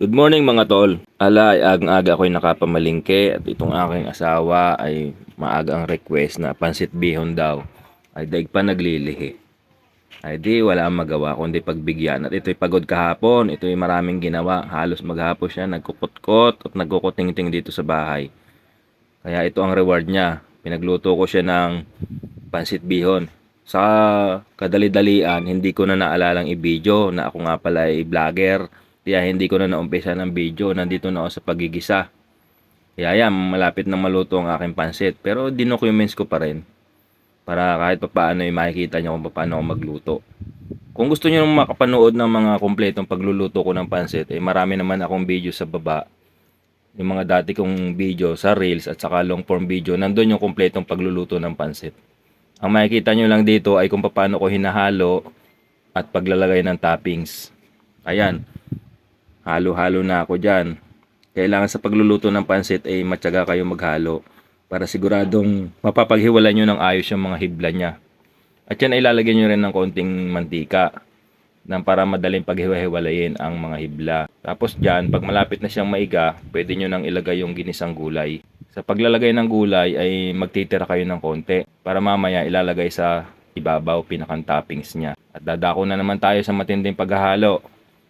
Good morning mga tol. Ay agang-aga ako'y nakapamalingke at itong aking asawa ay maaga ang request na pansit bihon daw. Ay daig pa naglilihi. Ay di wala ang magawa kundi pagbigyan at ito'y pagod kahapon. Ito'y maraming ginawa. Halos maghapon siya nagkukutkot at nagkukuting-ting dito sa bahay. Kaya ito ang reward niya. Pinagluto ko siya ng pansit bihon. Sa kadali-dalian, hindi ko na naalalang i-video na ako nga pala ay vlogger. Kaya hindi ko na naumpisa ng video. Nandito na ako sa pagigisa. Kaya yan, malapit na maluto ang aking pansit. Pero dinocuments ko pa rin. Para kahit paano ay makikita nyo kung paano ako magluto. Kung gusto nyo makapanood ng mga kompletong pagluluto ko ng pansit, marami naman akong video sa baba. Yung mga dati kong video sa Reels at saka long form video, nandun yung kompletong pagluluto ng pansit. Ang makikita nyo lang dito ay kung paano ko hinahalo at paglalagay ng toppings. Ayan. Halo-halo na ako dyan. Kailangan sa pagluluto ng pansit ay matyaga kayo maghalo para siguradong mapapaghiwalay nyo ng ayos yung mga hibla nya. At yan ay ilalagay nyo rin ng konting mantika para madaling paghiwa-hiwalayin ang mga hibla. Tapos dyan, pag malapit na siyang maiga, pwede nyo nang ilagay yung ginisang gulay. Sa paglalagay ng gulay ay magtitira kayo ng konti para mamaya ilalagay sa ibabaw pinakang toppings niya. At dadako na naman tayo sa matinding paghahalo.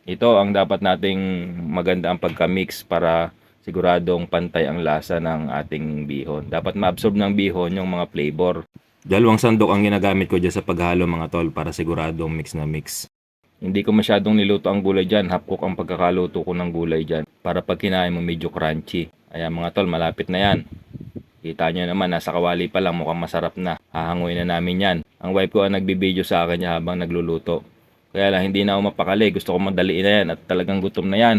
Ito ang dapat nating maganda ang pagka-mix para siguradong pantay ang lasa ng ating bihon. Dapat ma-absorb ng bihon yung mga flavor. 2 sandok ang ginagamit ko dyan sa paghalo mga tol para siguradong mix na mix. Hindi ko masyadong niluto ang gulay dyan. Half cook ang pagkakaluto ko ng gulay dyan para pag kinain mo medyo crunchy. Ayan mga tol, malapit na yan. Kita nyo naman, nasa kawali pa lang, mukhang masarap na. Hahanguin na namin yan. Ang wife ko ang nagbibideo sa akin habang nagluluto. Kaya lang hindi na ako mapakali, gusto ko madaliin na yan at talagang gutom na yan.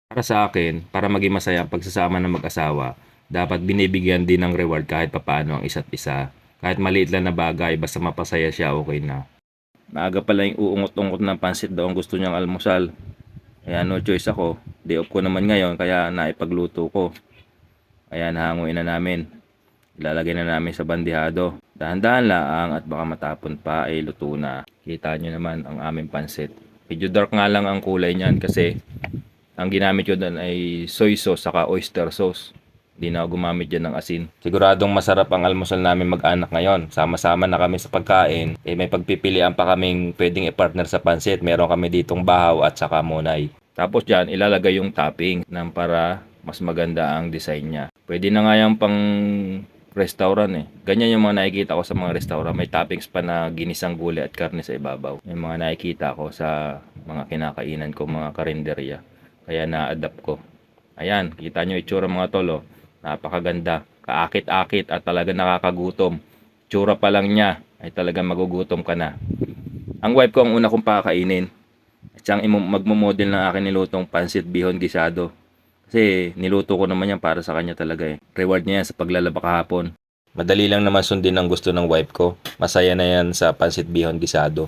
Para sa akin, para maging masaya ang pagsasama ng mag-asawa, dapat binibigyan din ng reward kahit papaano ang isa't isa. Kahit maliit lang na bagay, basta mapasaya siya, okay na. Maaga pala yung uungot-ungot ng pansit daw ang gusto niyang almusal. Kaya no choice ako, day off ko naman ngayon kaya naipagluto ko. Ayan, hanguin na namin. Ilalagay na namin sa bandihado. Dahan-dahan lang at baka matapon pa ay luto na. Kita nyo naman ang aming pansit. Medyo dark nga lang ang kulay niyan kasi ang ginamit ko doon ay soy sauce saka oyster sauce. Hindi na ako gumamit dyan ng asin. Siguradong masarap ang almusal namin mag-anak ngayon. Sama-sama na kami sa pagkain. May pagpipilian pa kaming pwedeng i-partner sa pansit. Meron kami ditong bahaw at saka monay. Tapos dyan, ilalagay yung topping para mas maganda ang design niya. Pwede na nga yung pang restaurant Ganyan yung mga nakikita ko sa mga restaurant. May toppings pa na ginisang gulay at karne sa ibabaw. Yung mga nakikita ko sa mga kinakainan ko, mga karinderya. Kaya na-adapt ko. Ayan, kita nyo itsura mga tolo. Napakaganda. Kaakit-akit at talaga nakakagutom. Itsura pa lang niya ay talaga magugutom ka na. Ang wife ko ang una kong pakakainin. At siyang magmamodel ng akin nilutong pansit bihon gisado. Kasi niluto ko naman yan para sa kanya talaga Reward niya yan sa paglalaba kahapon. Madali lang naman sundin ang gusto ng wife ko. Masaya na yan sa pansit bihon gisado.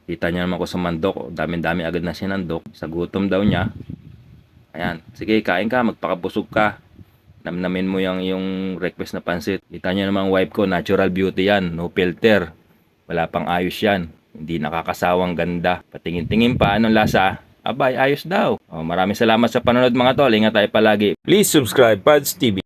Kita niya naman ko sa mandok. Dami-dami agad na sinandok. Sa gutom daw niya. Ayan. Sige, kain ka. Magpakabusog ka. Namnamin mo yung request na pansit. Kita niya naman wife ko. Natural beauty yan. No filter. Wala pang ayos yan. Hindi nakakasawang ganda. Patingin-tingin pa. Anong lasa? Abay, ayos daw. Maraming salamat sa panonood mga tol. Ingat tayo palagi. Please subscribe Pads TV.